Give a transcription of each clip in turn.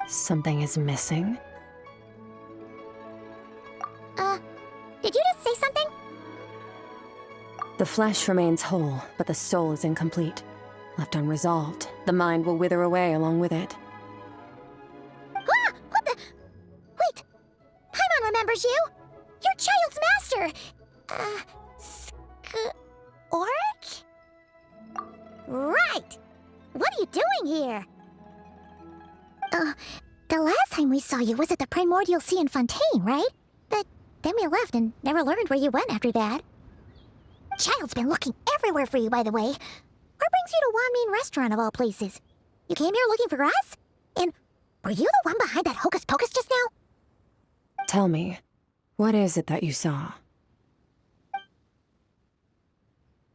Something is missing? Did you just say something? The flesh remains whole, but the soul is incomplete. Left unresolved, the mind will wither away along with it. Ah! What the? Wait! Paimon remembers you! Your child's master! Skirk? Right! What are you doing here? The last time we saw you was at the Primordial Sea in Fontaine, right? But then we left and never learned where you went after that. Child's been looking everywhere for you, by the way. What brings you to Wanmin Restaurant of all places? You came here looking for us? And were you the one behind that hocus pocus just now? Tell me, what is it that you saw?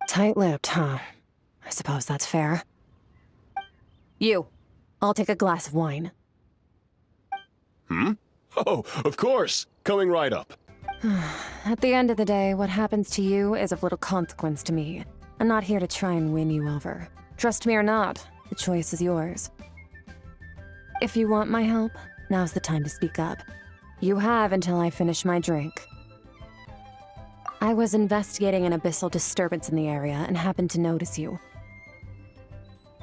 Tight-lipped, huh? I suppose that's fair. You. I'll take a glass of wine. Hmm? Oh, of course! Coming right up. At the end of the day, what happens to you is of little consequence to me. I'm not here to try and win you over. Trust me or not, the choice is yours. If you want my help, now's the time to speak up. You have until I finish my drink. I was investigating an abyssal disturbance in the area and happened to notice you.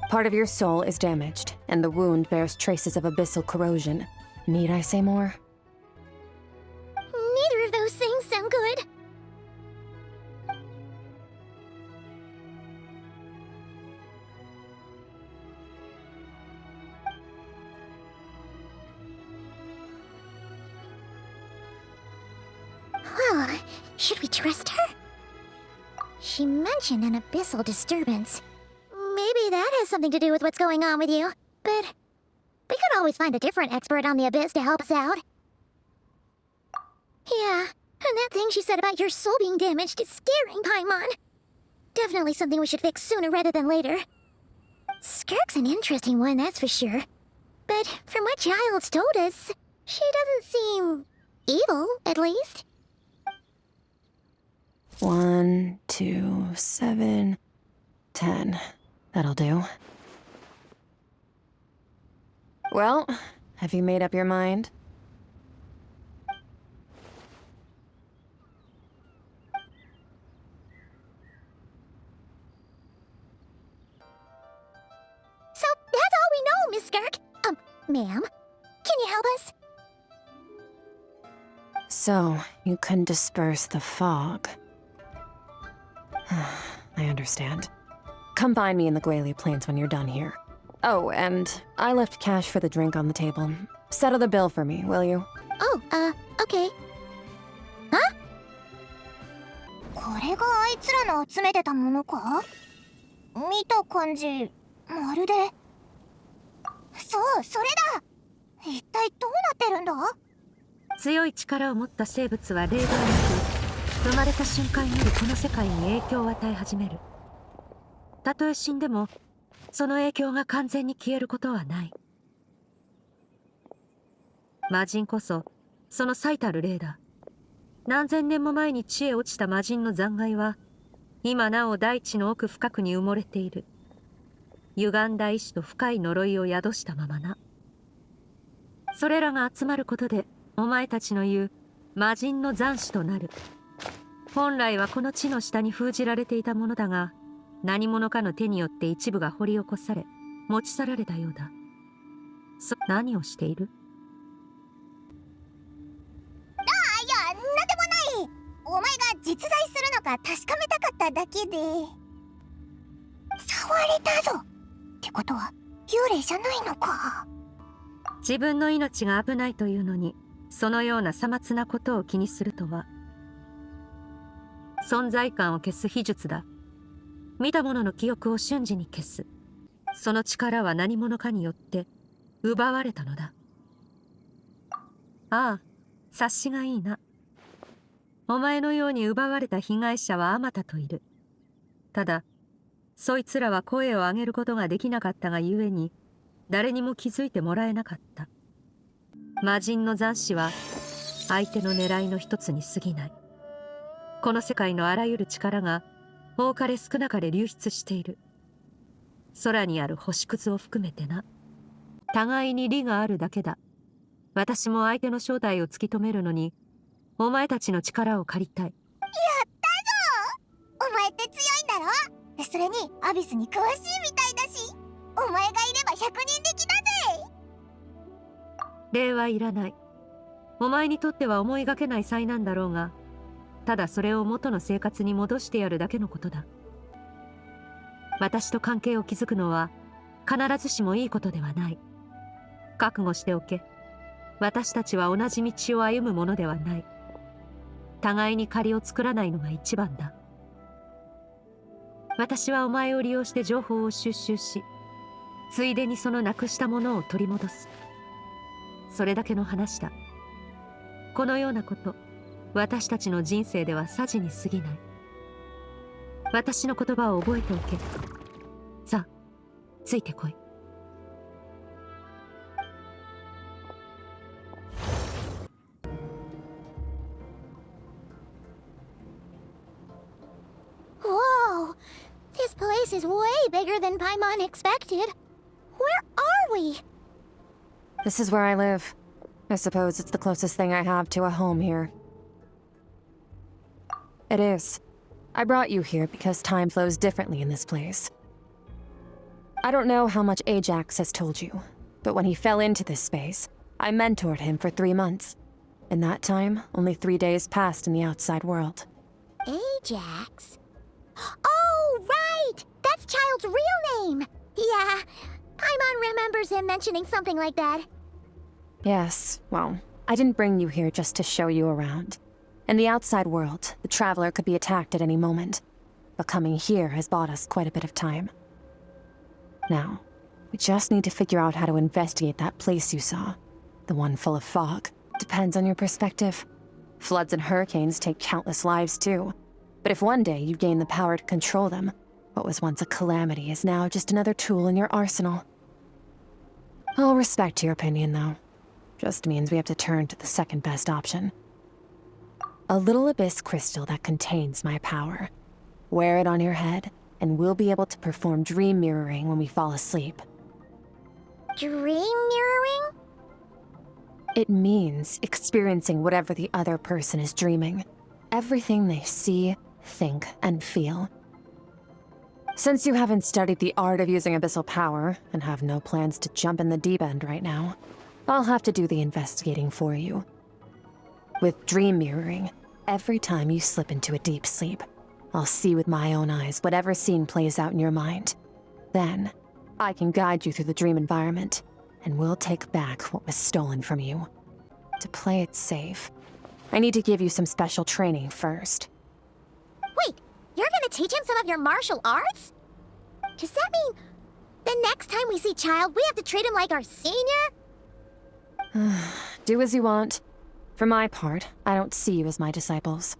Part of your soul is damaged, and the wound bears traces of abyssal corrosion. Need I say more? Neither of those things sound good. Well, should we trust her? She mentioned an abyssal disturbance. Maybe that has something to do with what's going on with you. But we could always find a different expert on the abyss to help us out. Yeah, and that thing she said about your soul being damaged is scaring Paimon. Definitely something we should fix sooner rather than later. Skirk's an interesting one, that's for sure. But from what Child's told us, she doesn't seem evil, at least. 1, 2, 7, 10. That'll do. Well, have you made up your mind? So that's all we know, Miss Skirk. Ma'am, can you help us? So, you can disperse the fog. I understand. Come find me in the Gualia Plains when you're done here. Oh, and I left cash for the drink on the table. Settle the bill for me, will you? Oh, okay. Huh? これがあいつらの集めてたものか？見た感じ、まるで。そう、それだ！一体どうなってるんだ？強い力を持った生物は例外なく、生まれた瞬間よりこの世界に影響を与え始める。たとえ死んでも、その影響が完全に消えることはない。魔人こそ、その最たる例だ。何千年も前に地へ落ちた魔人の残骸は、今なお大地の奥深くに埋もれている。歪んだ意志と深い呪いを宿したままな。それらが集まることで、お前たちの言う魔人の残滓となる。本来はこの地の下に封じられていたものだが、何者かの手によって一部が掘り起こされ、持ち去られたようだ。何をしている？いや、なんでもない。お前が実在するのか確かめたかっただけで。触れたぞ。ってことは幽霊じゃないのか。自分の命が危ないというのに、そのようなさまつなことを気にするとは。存在感を消す秘術だ。見た者の記憶を瞬時に消す。その力は何者かによって奪われたのだ。ああ、察しがいいな。お前のように奪われた被害者はあまたといる。ただ、そいつらは声を上げることができなかったがゆえに、誰にも気づいてもらえなかった。魔人の残滓は相手の狙いの一つに過ぎない。この世界のあらゆる力が多かれ少なかれ流出している。空にある星屑を含めてな。互いに利があるだけだ。私も相手の正体を突き止めるのに、お前たちの力を借りたい。やったぞ。お前って強いんだろ。それにアビスに詳しいみたいだし、お前がいれば100人力だぜ。礼はいらない。お前にとっては思いがけない災難だろうが、ただそれを元の生活に戻してやるだけのことだ。私と関係を築くのは必ずしもいいことではない。覚悟しておけ。私たちは同じ道を歩むものではない。互いに借りを作らないのが一番だ。私はお前を利用して情報を収集し、ついでにそのなくしたものを取り戻す。それだけの話だ。このようなこと、私たちの人生ではさじに過ぎない。私の言葉を覚えておけ。さあ、ついてこい。Whoa! This place is way bigger than Paimon expected. Where are we? This is where I live. I suppose it's the closest thing I have to a home here. It is. I brought you here because time flows differently in this place. I don't know how much Ajax has told you, but when he fell into this space, I mentored him for 3 months. In that time, only 3 days passed in the outside world. Ajax? Oh, right! That's Child's real name! Yeah, Paimon remembers him mentioning something like that. Yes, well, I didn't bring you here just to show you around. In the outside world, the Traveler could be attacked at any moment, but coming here has bought us quite a bit of time. Now, we just need to figure out how to investigate that place you saw. The one full of fog. Depends on your perspective. Floods and hurricanes take countless lives too. But if one day you gain the power to control them, what was once a calamity is now just another tool in your arsenal. I'll respect your opinion, though. Just means we have to turn to the second best option. A little abyss crystal that contains my power. Wear it on your head, and we'll be able to perform dream mirroring when we fall asleep. Dream mirroring? It means experiencing whatever the other person is dreaming. Everything they see, think, and feel. Since you haven't studied the art of using abyssal power, and have no plans to jump in the deep end right now, I'll have to do the investigating for you. With dream mirroring, every time you slip into a deep sleep, I'll see with my own eyes whatever scene plays out in your mind. Then, I can guide you through the dream environment, and we'll take back what was stolen from you. To play it safe, I need to give you some special training first. Wait, you're gonna teach him some of your martial arts? Does that mean the next time we see Child, we have to treat him like our senior? Do as you want. For my part, I don't see you as my disciples.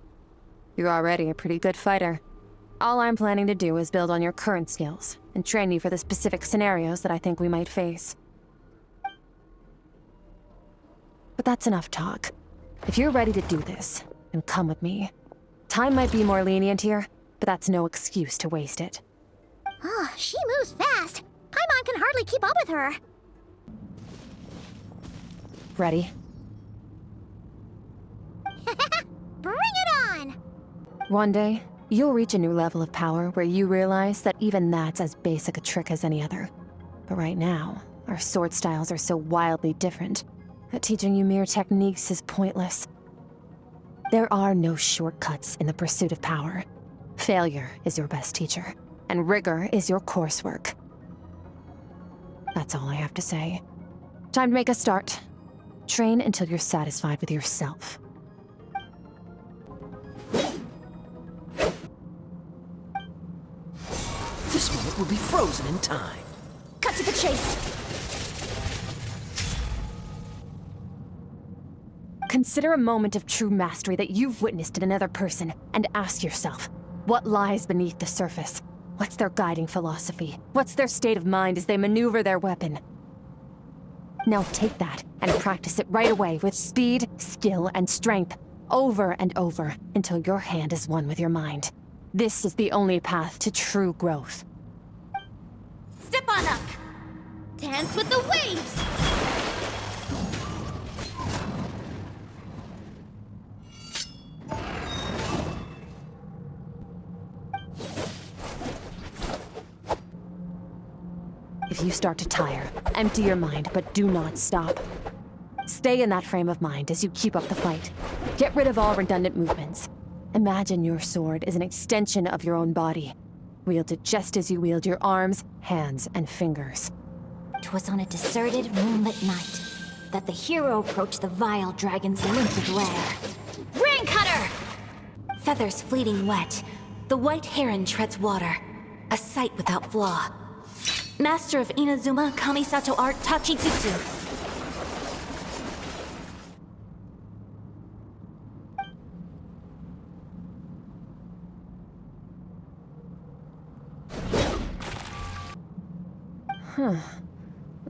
You're already a pretty good fighter. All I'm planning to do is build on your current skills, and train you for the specific scenarios that I think we might face. But that's enough talk. If you're ready to do this, then come with me. Time might be more lenient here, but that's no excuse to waste it. Oh, she moves fast. Paimon can hardly keep up with her. Ready? Bring it on! One day, you'll reach a new level of power where you realize that even that's as basic a trick as any other. But right now, our sword styles are so wildly different that teaching you mere techniques is pointless. There are no shortcuts in the pursuit of power. Failure is your best teacher, and rigor is your coursework. That's all I have to say. Time to make a start. Train until you're satisfied with yourself. This moment will be frozen in time. Cut to the chase! Consider a moment of true mastery that you've witnessed in another person, and ask yourself, what lies beneath the surface? What's their guiding philosophy? What's their state of mind as they maneuver their weapon? Now take that and practice it right away with speed, skill, and strength, over and over, until your hand is one with your mind. This is the only path to true growth. Step on up! Dance with the waves! If you start to tire, empty your mind, but do not stop. Stay in that frame of mind as you keep up the fight. Get rid of all redundant movements. Imagine your sword is an extension of your own body. Wield it just as you wield your arms, hands, and fingers. 'Twas on a deserted, moonlit night that the hero approached the vile dragon's limpid lair. Rain Cutter! Feathers fleeting wet, the white heron treads water, a sight without flaw. Master of Inazuma Kamisato art Tachijutsu.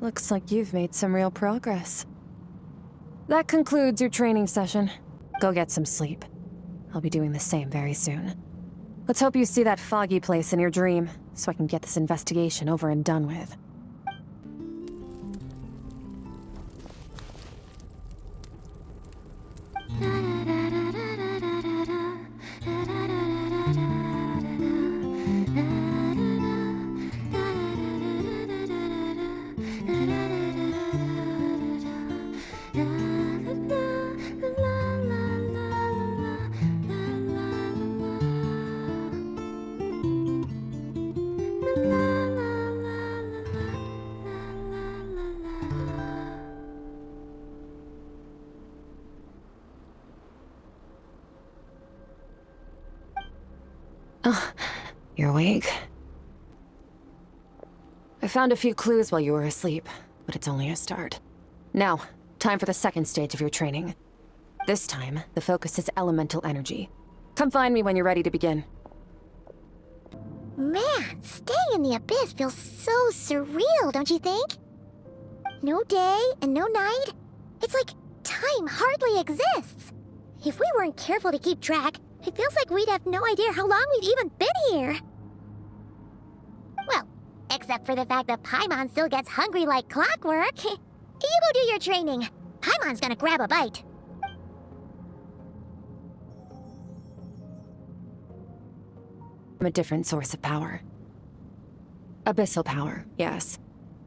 Looks like you've made some real progress. That concludes your training session. Go get some sleep. I'll be doing the same very soon. Let's hope you see that foggy place in your dream, so I can get this investigation over and done with. You're awake? I found a few clues while you were asleep, but it's only a start. Now, time for the second stage of your training. This time, the focus is elemental energy. Come find me when you're ready to begin. Man, staying in the abyss feels so surreal, don't you think? No day and no night. It's like time hardly exists. If we weren't careful to keep track, it feels like we'd have no idea how long we've even been here. Well, except for the fact that Paimon still gets hungry like clockwork. You go do your training. Paimon's gonna grab a bite. I'm a different source of power. Abyssal power, yes.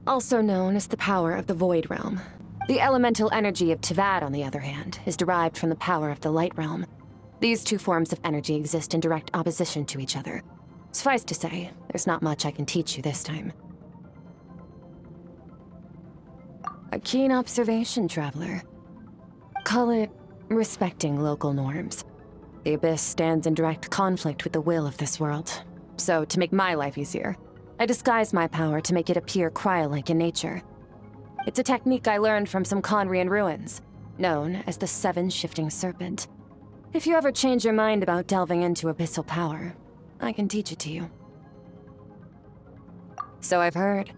Also known as the power of the Void Realm. The elemental energy of Tivad, on the other hand, is derived from the power of the Light Realm. These two forms of energy exist in direct opposition to each other. Suffice to say, there's not much I can teach you this time. A keen observation, traveler. Call it respecting local norms. The Abyss stands in direct conflict with the will of this world. So, to make my life easier, I disguise my power to make it appear cryo-like in nature. It's a technique I learned from some Conrian ruins, known as the Seven Shifting Serpent. If you ever change your mind about delving into abyssal power, I can teach it to you. So I've heard.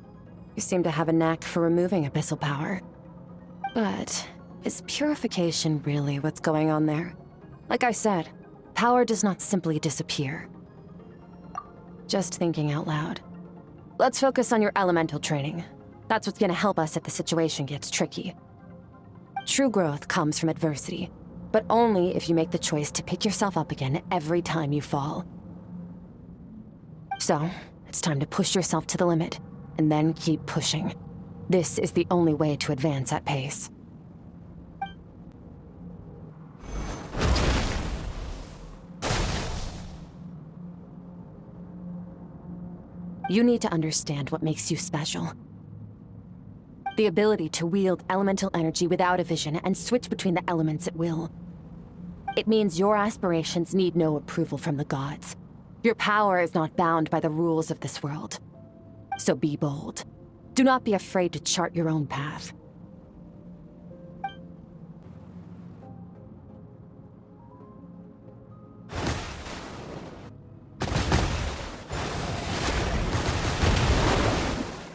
You seem to have a knack for removing abyssal power. But is purification really what's going on there? Like I said, power does not simply disappear. Just thinking out loud. Let's focus on your elemental training. That's what's gonna help us if the situation gets tricky. True growth comes from adversity, but only if you make the choice to pick yourself up again every time you fall. So, it's time to push yourself to the limit, and then keep pushing. This is the only way to advance at pace. You need to understand what makes you special. The ability to wield elemental energy without a vision and switch between the elements at will. It means your aspirations need no approval from the gods. Your power is not bound by the rules of this world. So be bold. Do not be afraid to chart your own path.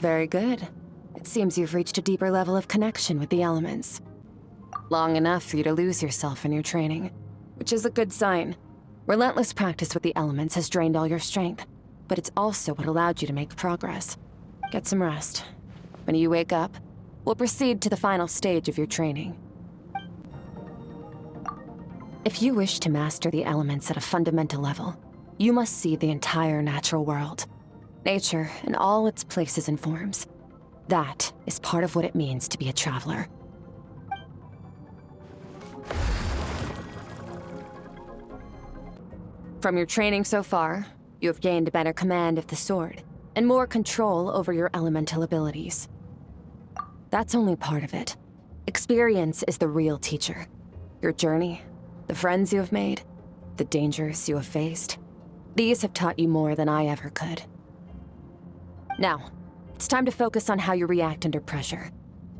Very good. It seems you've reached a deeper level of connection with the elements. Long enough for you to lose yourself in your training, which is a good sign. Relentless practice with the elements has drained all your strength, but it's also what allowed you to make progress. Get some rest. When you wake up, we'll proceed to the final stage of your training. If you wish to master the elements at a fundamental level, you must see the entire natural world. Nature in all its places and forms. That is part of what it means to be a traveler. From your training so far, you have gained a better command of the sword, and more control over your elemental abilities. That's only part of it. Experience is the real teacher. Your journey, the friends you have made, the dangers you have faced. These have taught you more than I ever could. Now, it's time to focus on how you react under pressure.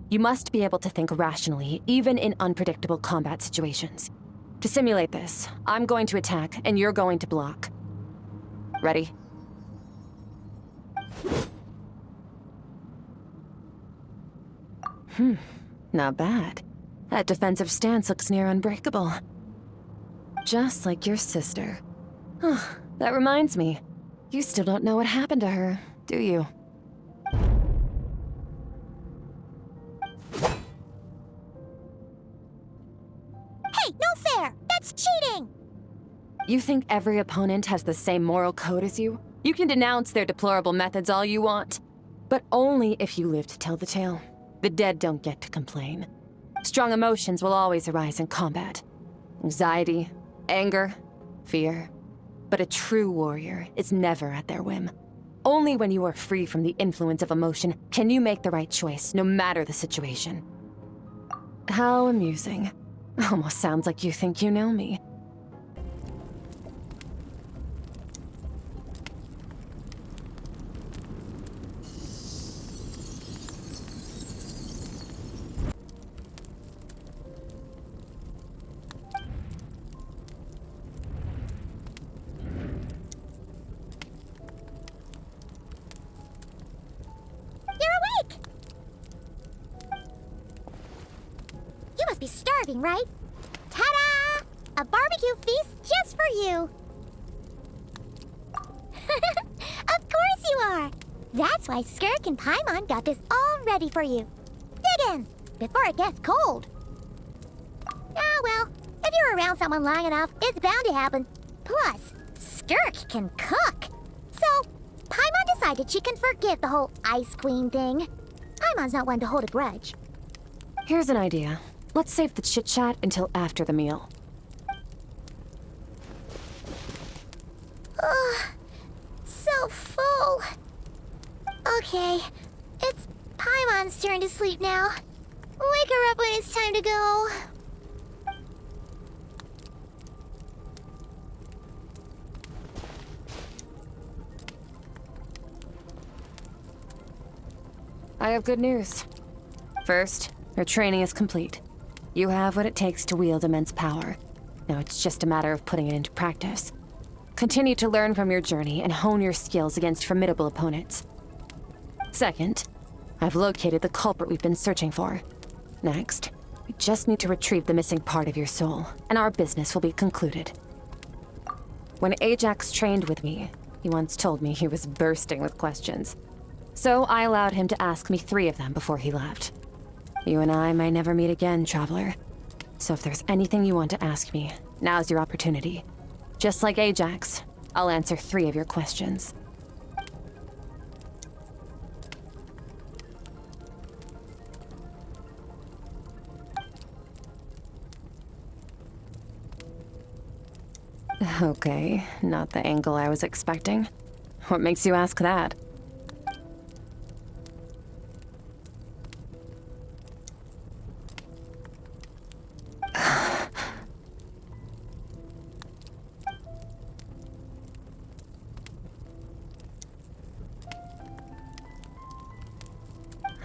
You must be able to think rationally, even in unpredictable combat situations. To simulate this, I'm going to attack, and you're going to block. Ready? Not bad. That defensive stance looks near unbreakable. Just like your sister. That reminds me. You still don't know what happened to her, do you? Hey, no fair! That's cheating! You think every opponent has the same moral code as you? You can denounce their deplorable methods all you want. But only if you live to tell the tale. The dead don't get to complain. Strong emotions will always arise in combat. Anxiety, anger, fear. But a true warrior is never at their whim. Only when you are free from the influence of emotion can you make the right choice, no matter the situation. How amusing. Almost sounds like you think you know me. You must be starving, right? Ta-da! A barbecue feast just for you! Of course you are! That's why Skirk and Paimon got this all ready for you. Dig in, before it gets cold. Ah, well, if you're around someone long enough, it's bound to happen. Plus, Skirk can cook. So, Paimon decided she can forgive the whole Ice Queen thing. Paimon's not one to hold a grudge. Here's an idea. Let's save the chit-chat until after the meal. Ugh, so full. Okay, it's Paimon's turn to sleep now. Wake her up when it's time to go. I have good news. First, your training is complete. You have what it takes to wield immense power. Now it's just a matter of putting it into practice. Continue to learn from your journey and hone your skills against formidable opponents. Second, I've located the culprit we've been searching for. Next, we just need to retrieve the missing part of your soul, and our business will be concluded. When Ajax trained with me, he once told me he was bursting with questions. So I allowed him to ask me 3 of them before he left. You and I may never meet again, traveler. So if there's anything you want to ask me, now's your opportunity. Just like Ajax, I'll answer 3 of your questions. Okay, not the angle I was expecting. What makes you ask that?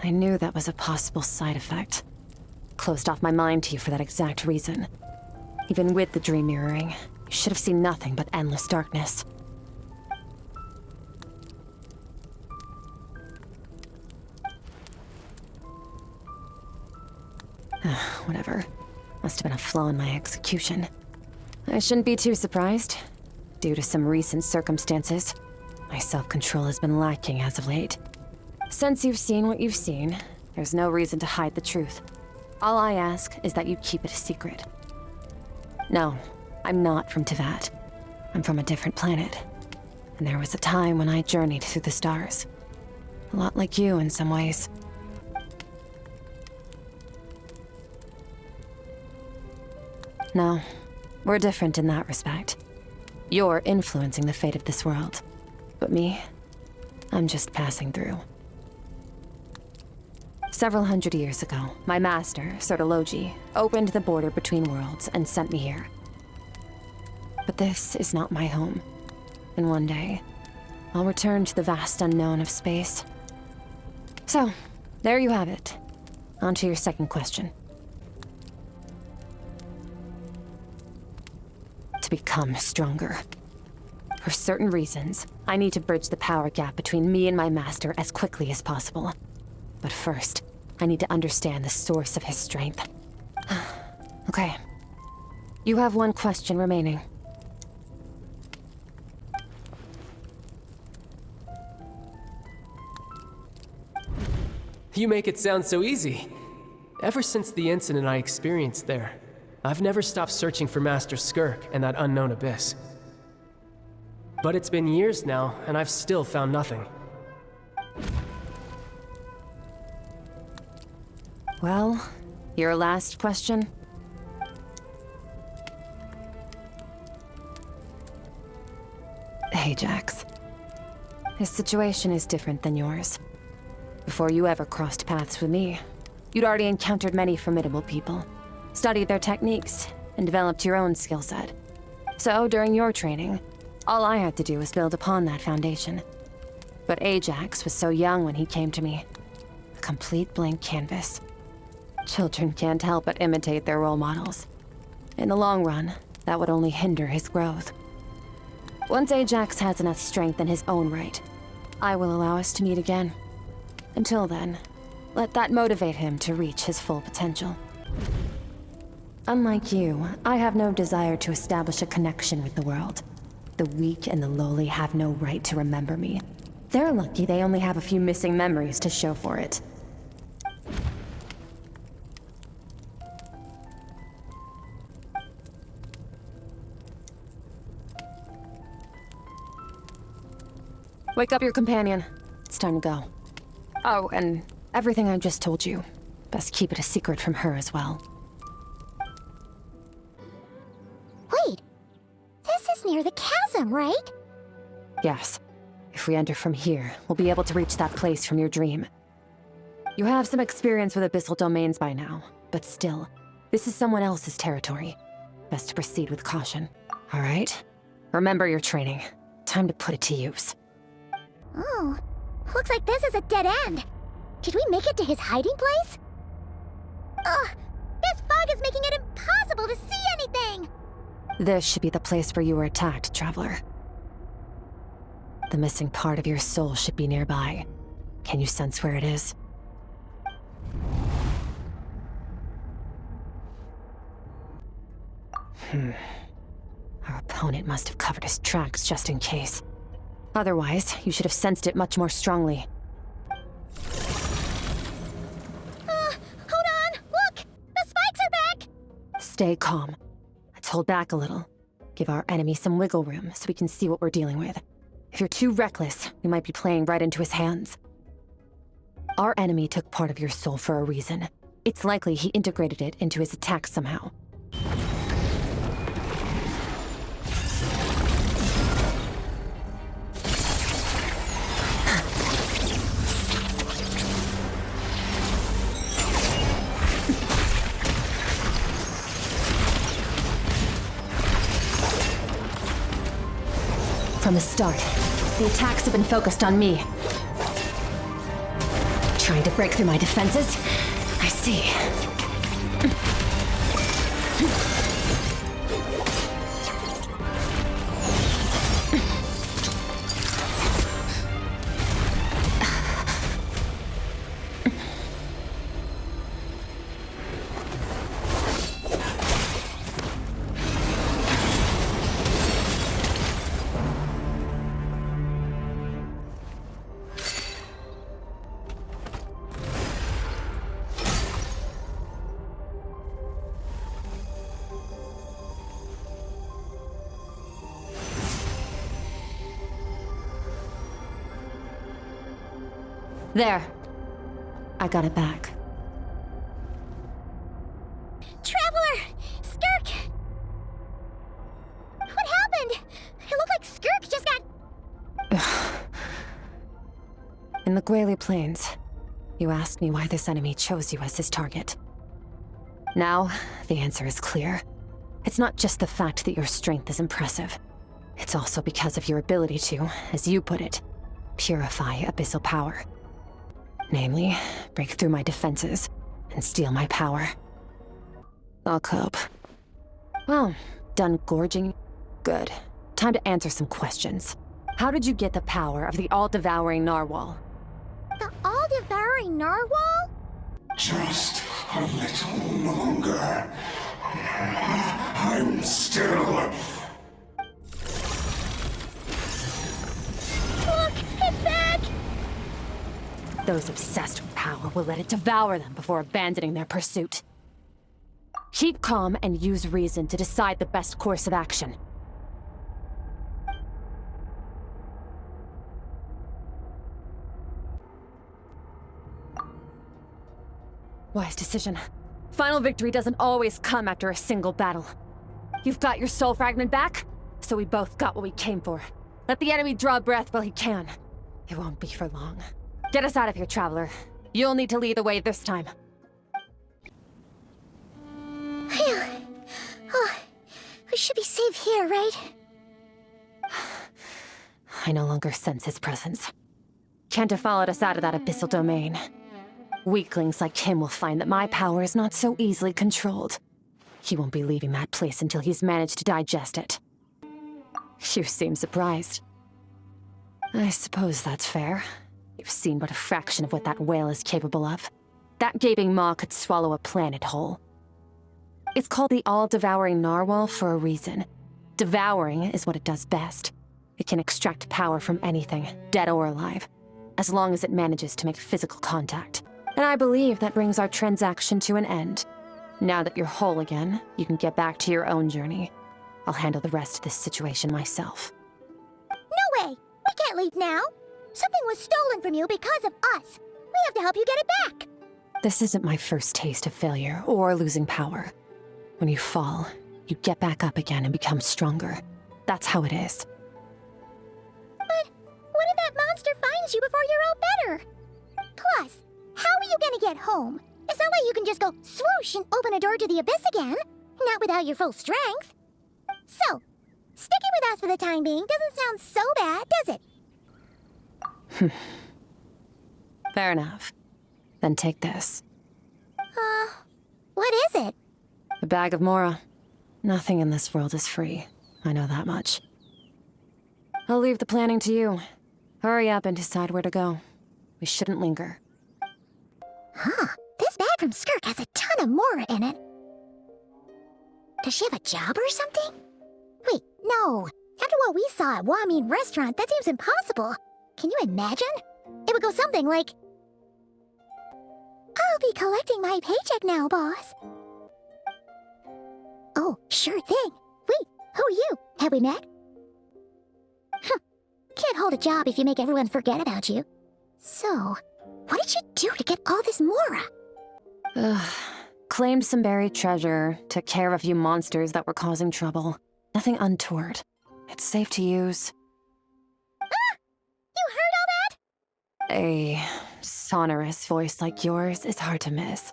I knew that was a possible side effect. Closed off my mind to you for that exact reason. Even with the dream mirroring, you should have seen nothing but endless darkness. Whatever. Must have been a flaw in my execution. I shouldn't be too surprised. Due to some recent circumstances, my self-control has been lacking as of late. Since you've seen what you've seen, there's no reason to hide the truth. All I ask is that you keep it a secret. No, I'm not from Teyvat. I'm from a different planet. And there was a time when I journeyed through the stars. A lot like you in some ways. No, we're different in that respect. You're influencing the fate of this world. But me, I'm just passing through. Several hundred years ago, my master, Sotologi, opened the border between worlds and sent me here. But this is not my home. And one day, I'll return to the vast unknown of space. So, there you have it. On to your second question. To become stronger. For certain reasons, I need to bridge the power gap between me and my master as quickly as possible. But first, I need to understand the source of his strength. Okay. You have one question remaining. You make it sound so easy. Ever since the incident I experienced there, I've never stopped searching for Master Skirk and that unknown abyss. But it's been years now, and I've still found nothing. Well, your last question? Ajax. His situation is different than yours. Before you ever crossed paths with me, you'd already encountered many formidable people, studied their techniques, and developed your own skill set. So, during your training, all I had to do was build upon that foundation. But Ajax was so young when he came to me. A complete blank canvas. Children can't help but imitate their role models. In the long run, that would only hinder his growth. Once Ajax has enough strength in his own right, I will allow us to meet again. Until then, let that motivate him to reach his full potential. Unlike you, I have no desire to establish a connection with the world. The weak and the lowly have no right to remember me. They're lucky they only have a few missing memories to show for it. Wake up your companion. It's time to go. Oh, and everything I just told you. Best keep it a secret from her as well. Wait, this is near the chasm, right? Yes. If we enter from here, we'll be able to reach that place from your dream. You have some experience with abyssal domains by now, but still, this is someone else's territory. Best to proceed with caution. All right? Remember your training. Time to put it to use. Oh, looks like this is a dead end. Did we make it to his hiding place? Ugh, this fog is making it impossible to see anything! This should be the place where you were attacked, Traveler. The missing part of your soul should be nearby. Can you sense where it is? Our opponent must have covered his tracks just in case. Otherwise, you should have sensed it much more strongly. Hold on! Look! The spikes are back! Stay calm. Let's hold back a little. Give our enemy some wiggle room so we can see what we're dealing with. If you're too reckless, we might be playing right into his hands. Our enemy took part of your soul for a reason. It's likely he integrated it into his attack somehow. From the start, the attacks have been focused on me. Trying to break through my defenses? I see. There. I got it back. Traveler! Skirk! What happened? It looked like Skirk just got... In the Guili Plains, you asked me why this enemy chose you as his target. Now, the answer is clear. It's not just the fact that your strength is impressive. It's also because of your ability to, as you put it, purify abyssal power. Namely, break through my defenses and steal my power. I'll cope. Well, done gorging? Good. Time to answer some questions. How did you get the power of the all-devouring narwhal? The all-devouring narwhal? Just a little longer. I'm still... Look! It's back! Those obsessed with power will let it devour them before abandoning their pursuit. Keep calm and use reason to decide the best course of action. Wise decision. Final victory doesn't always come after a single battle. You've got your soul fragment back, so we both got what we came for. Let the enemy draw breath while he can. It won't be for long. Get us out of here, Traveler. You'll need to lead the way this time. Phew. Oh, we should be safe here, right? I no longer sense his presence. Can't have followed us out of that abyssal domain. Weaklings like him will find that my power is not so easily controlled. He won't be leaving that place until he's managed to digest it. You seem surprised. I suppose that's fair. You've seen but a fraction of what that whale is capable of. That gaping maw could swallow a planet whole. It's called the all-devouring narwhal for a reason. Devouring is what it does best. It can extract power from anything, dead or alive, as long as it manages to make physical contact. And I believe that brings our transaction to an end. Now that you're whole again, you can get back to your own journey. I'll handle the rest of this situation myself. No way! We can't leave now! Something was stolen from you because of us! We have to help you get it back! This isn't my first taste of failure or losing power. When you fall, you get back up again and become stronger. That's how it is. But what if that monster finds you before you're all better? Plus, how are you gonna get home? It's not like you can just go swoosh and open a door to the abyss again. Not without your full strength. So, sticking with us for the time being doesn't sound so bad, does it? Fair enough. Then take this. What is it? A bag of Mora. Nothing in this world is free. I know that much. I'll leave the planning to you. Hurry up and decide where to go. We shouldn't linger. Huh. This bag from Skirk has a ton of Mora in it. Does she have a job or something? Wait, no. After what we saw at Wamin Restaurant, that seems impossible. Can you imagine? It would go something like... I'll be collecting my paycheck now, boss. Oh, sure thing. Wait, who are you? Have we met? Can't hold a job if you make everyone forget about you. So, what did you do to get all this Mora? Claimed some buried treasure, took care of a few monsters that were causing trouble. Nothing untoward. It's safe to use. Ah! You heard all that? A sonorous voice like yours is hard to miss.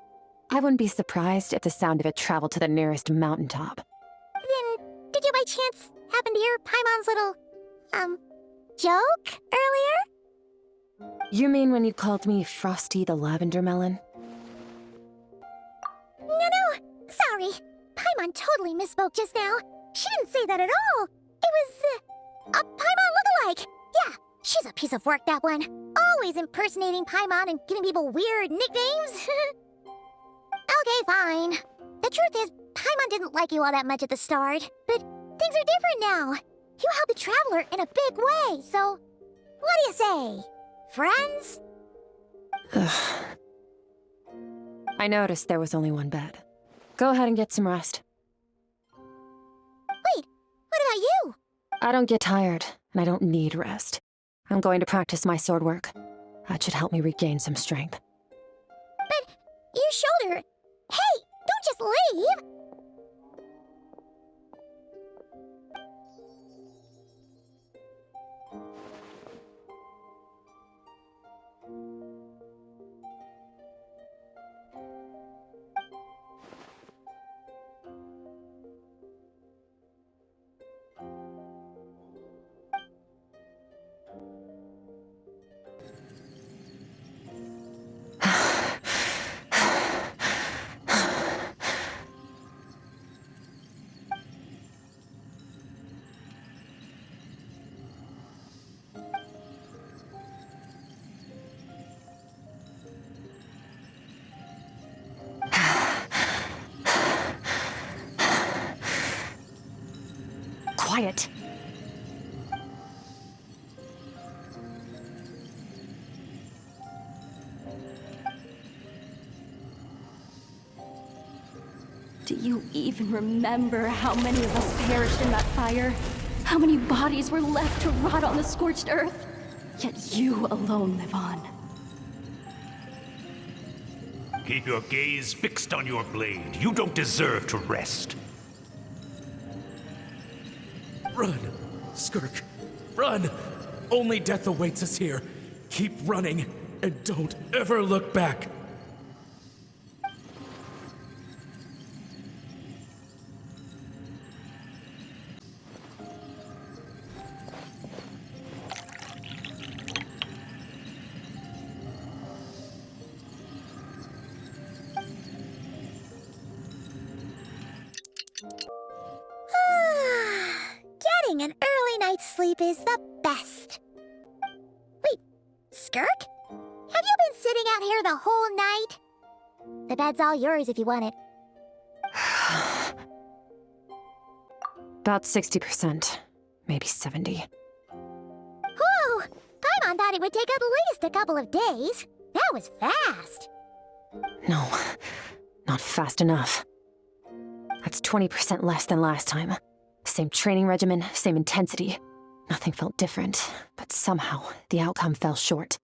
I wouldn't be surprised if the sound of it traveled to the nearest mountaintop. Then, did you by chance happen to hear Paimon's little, joke earlier? You mean when you called me Frosty the Lavender Melon? No, sorry. Paimon totally misspoke just now. She didn't say that at all. It was, a Paimon lookalike. Yeah, she's a piece of work, that one. Always impersonating Paimon and giving people weird nicknames. Okay, fine. The truth is, Paimon didn't like you all that much at the start, but things are different now. You helped the Traveler in a big way, so what do you say? Friends? Ugh. I noticed there was only one bed. Go ahead and get some rest. Wait, what about you? I don't get tired, and I don't need rest. I'm going to practice my sword work. That should help me regain some strength. But your shoulder... Hey, don't just leave! Quiet. Do you even remember how many of us perished in that fire? How many bodies were left to rot on the scorched earth? Yet you alone live on. Keep your gaze fixed on your blade. You don't deserve to rest. Run, Skirk. Run! Only death awaits us here. Keep running, and don't ever look back. Getting an early night's sleep is the best. Wait, Skirk? Have you been sitting out here the whole night? The bed's all yours if you want it. About 60%, maybe 70. Whew! Paimon thought it would take at least a couple of days. That was fast. No, not fast enough. That's 20% less than last time. Same training regimen, same intensity. Nothing felt different, but somehow the outcome fell short.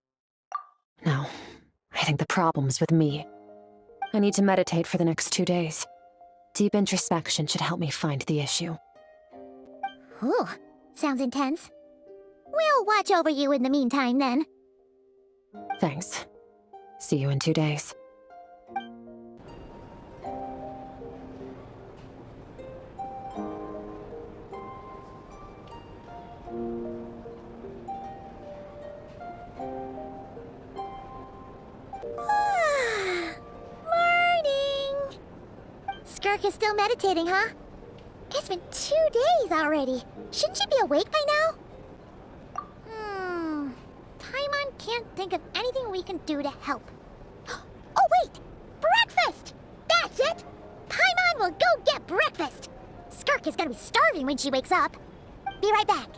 No, I think the problem's with me. I need to meditate for the next 2 days. Deep introspection should help me find the issue. Ooh, sounds intense. We'll watch over you in the meantime, then. Thanks. See you in 2 days. Morning! Skirk is still meditating, huh? It's been 2 days already. Shouldn't she be awake by now? Paimon can't think of anything we can do to help. Oh, wait! Breakfast! That's it! Paimon will go get breakfast! Skirk is gonna be starving when she wakes up. Be right back.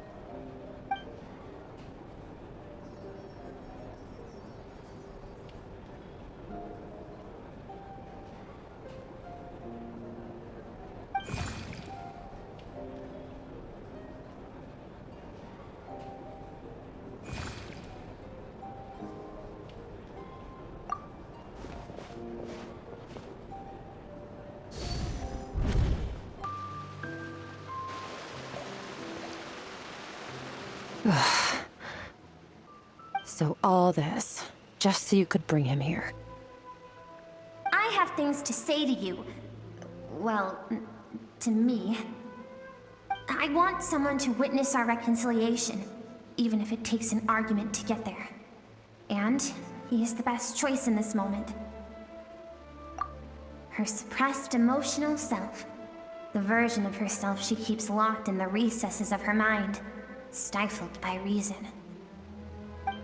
So all this, just so you could bring him here. I have things to say to you. Well, to me. I want someone to witness our reconciliation, even if it takes an argument to get there. And he is the best choice in this moment. Her suppressed emotional self. The version of herself she keeps locked in the recesses of her mind, stifled by reason.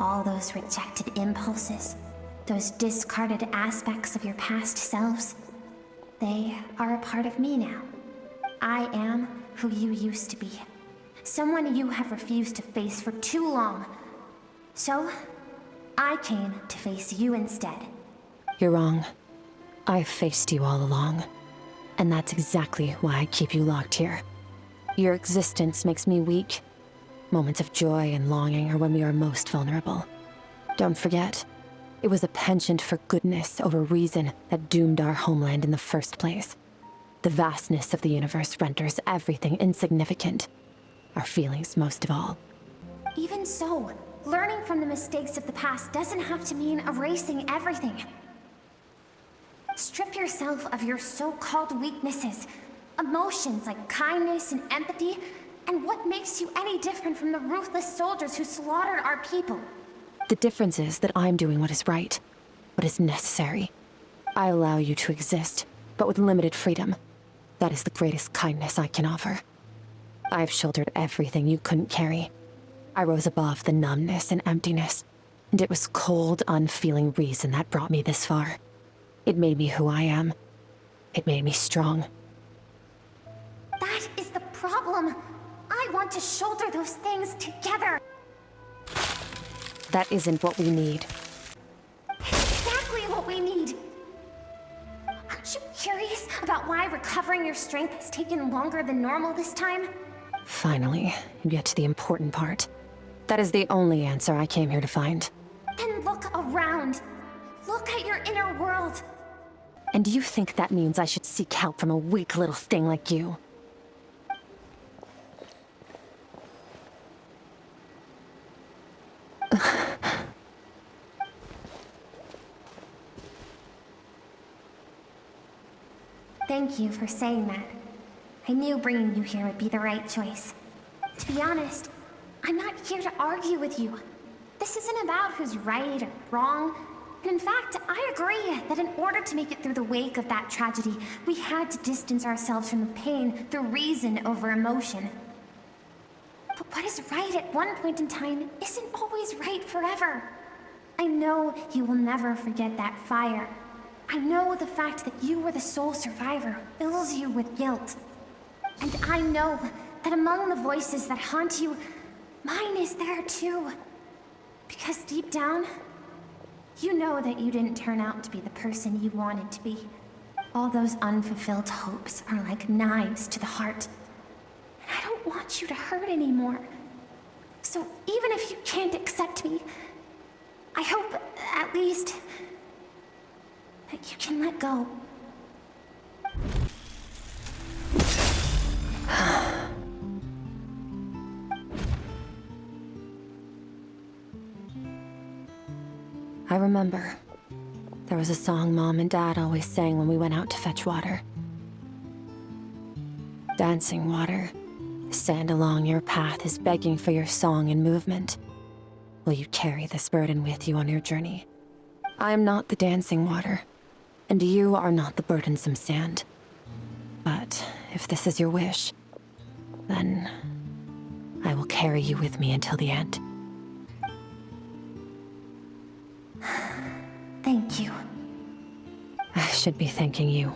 All those rejected impulses, those discarded aspects of your past selves, they are a part of me now. I am who you used to be. Someone you have refused to face for too long. So, I came to face you instead. You're wrong. I've faced you all along. And that's exactly why I keep you locked here. Your existence makes me weak. Moments of joy and longing are when we are most vulnerable. Don't forget, it was a penchant for goodness over reason that doomed our homeland in the first place. The vastness of the universe renders everything insignificant. Our feelings most of all. Even so, learning from the mistakes of the past doesn't have to mean erasing everything. Strip yourself of your so-called weaknesses, emotions like kindness and empathy, and what makes you any different from the ruthless soldiers who slaughtered our people? The difference is that I'm doing what is right, what is necessary. I allow you to exist, but with limited freedom. That is the greatest kindness I can offer. I've shouldered everything you couldn't carry. I rose above the numbness and emptiness, and it was cold, unfeeling reason that brought me this far. It made me who I am. It made me strong. That is the problem. I want to shoulder those things together. That isn't what we need. Exactly what we need. Aren't you curious about why recovering your strength has taken longer than normal this time? Finally, you get to the important part. That is the only answer I came here to find. Then look around. Look at your inner world. And do you think that means I should seek help from a weak little thing like you? Thank you for saying that. I knew bringing you here would be the right choice. To be honest, I'm not here to argue with you. This isn't about who's right or wrong. And in fact, I agree that in order to make it through the wake of that tragedy, we had to distance ourselves from the pain through reason over emotion. But what is right at one point in time isn't always right forever. I know you will never forget that fire. I know the fact that you were the sole survivor fills you with guilt. And I know that among the voices that haunt you, mine is there too. Because deep down, you know that you didn't turn out to be the person you wanted to be. All those unfulfilled hopes are like knives to the heart. And I don't want you to hurt anymore. So even if you can't accept me, I hope, at least, that you can let go. I remember. There was a song Mom and Dad always sang when we went out to fetch water. Dancing water, the sand along your path is begging for your song and movement. Will you carry this burden with you on your journey? I am not the dancing water, and you are not the burdensome sand. But if this is your wish, then I will carry you with me until the end. Thank you. I should be thanking you.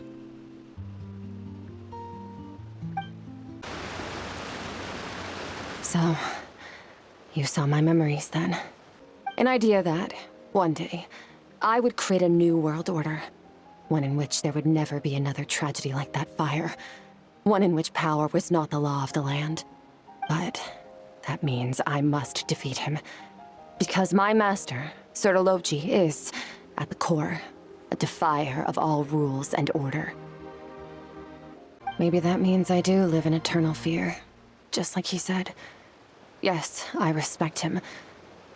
So, you saw my memories then. An idea that, one day, I would create a new world order. One in which there would never be another tragedy like that fire. One in which power was not the law of the land. But that means I must defeat him. Because my master, Sertology, is, at the core, a defier of all rules and order. Maybe that means I do live in eternal fear, just like he said. Yes, I respect him,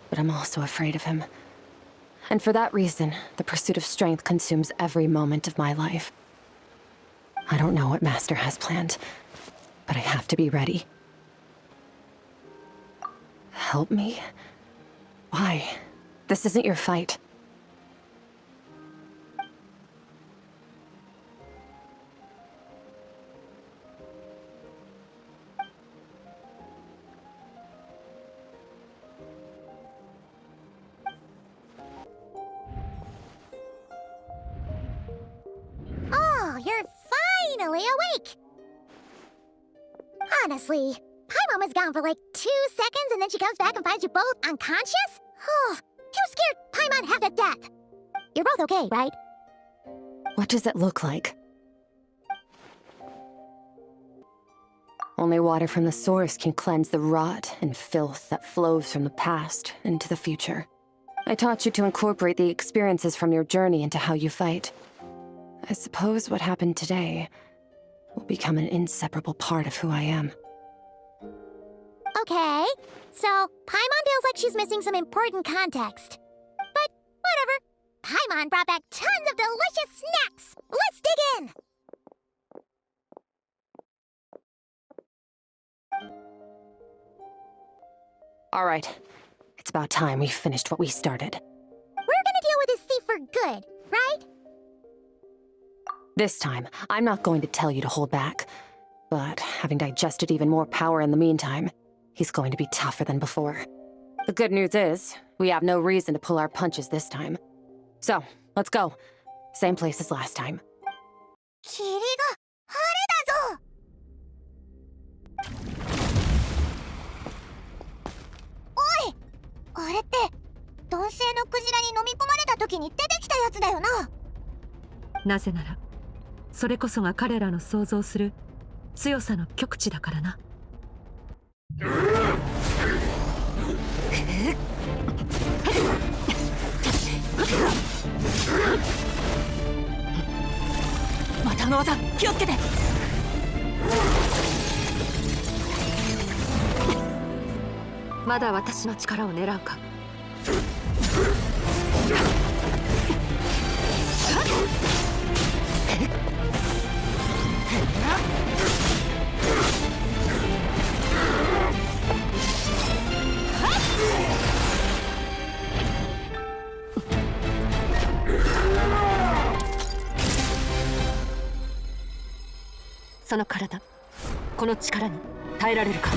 but I'm also afraid of him. And for that reason, the pursuit of strength consumes every moment of my life. I don't know what Master has planned, but I have to be ready. Help me? Why? This isn't your fight. Oh, you're finally awake! Honestly, Paimon was gone for like 2 seconds and then she comes back and finds you both unconscious? Oh, you scared Paimon half to death! You're both okay, right? What does it look like? Only water from the source can cleanse the rot and filth that flows from the past into the future. I taught you to incorporate the experiences from your journey into how you fight. I suppose what happened today will become an inseparable part of who I am. Okay, so Paimon feels like she's missing some important context. But whatever. Paimon brought back tons of delicious snacks! Let's dig in! Alright, it's about time we finished what we started. We're gonna deal with this thief for good, right? This time, I'm not going to tell you to hold back. But having digested even more power in the meantime, he's going to be tougher than before. The good news is, we have no reason to pull our punches this time. So, let's go. Same place as last time. 霧が晴れだぞ! おい! あれって、男性のクジラに飲み込まれた時に出てきたやつだよな。なぜなら、それこそが彼らの想像する強さの極致だからな。またあの技、気をつけて。まだ私の力を狙うか。その体、この力に耐えられるか。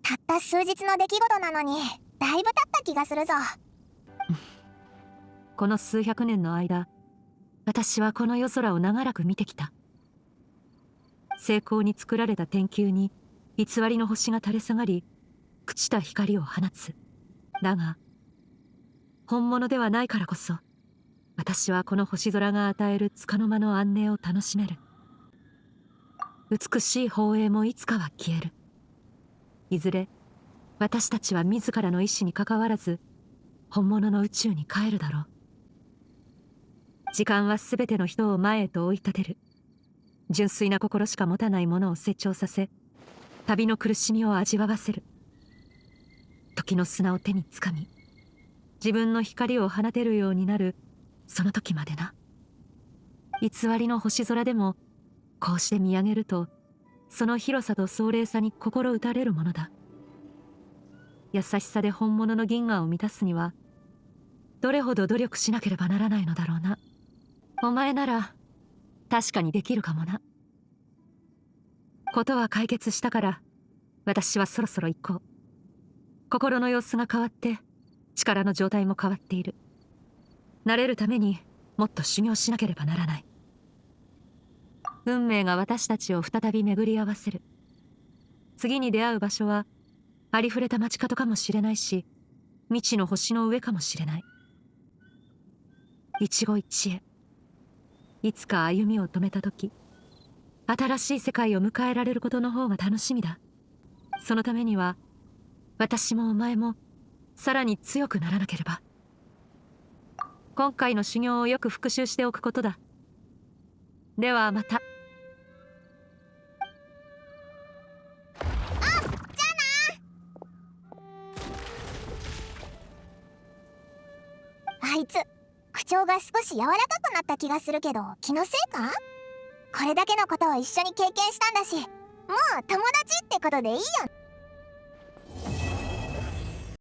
たった数日の出来事なのに、だいぶ経った気がするぞ。この数百年の間、私はこの夜空を長らく見てきた。精巧に作られた天球に偽りの星が垂れ下がり、朽ちた光を放つ。だが本物ではないからこそ、私はこの星空が与える束の間の安寧を楽しめる。美しい放映もいつかは消える。いずれ私たちは自らの意志にかかわらず本物の宇宙に帰るだろう。時間は全ての人を前へと追い立てる。純粋な心しか持たないものを成長させ、旅の苦しみを味わわせる。時の砂を手につかみ、自分の光を放てるようになるその時までな。偽りの星空でもこうして見上げると、その広さと壮麗さに心打たれるものだ。優しさで本物の銀河を満たすには、どれほど努力しなければならないのだろうな。お前なら確かにできるかもな。ことは解決したから、私はそろそろ行こう。心の様子が変わって力の状態も変わっている。慣れるためにもっと修行しなければならない。運命が私たちを再び巡り合わせる。次に出会う場所はありふれた街角かもしれないし、未知の星の上かもしれない。一期一会、いつか歩みを止めた時、新しい世界を迎えられることの方が楽しみだ。そのためには私もお前もさらに強くならなければ。今回の修行をよく復習しておくことだ。ではまた。あいつ、口調が少し柔らかくなった気がするけど、気のせいか？これだけのことを一緒に経験したんだし、もう友達ってことでいいよ。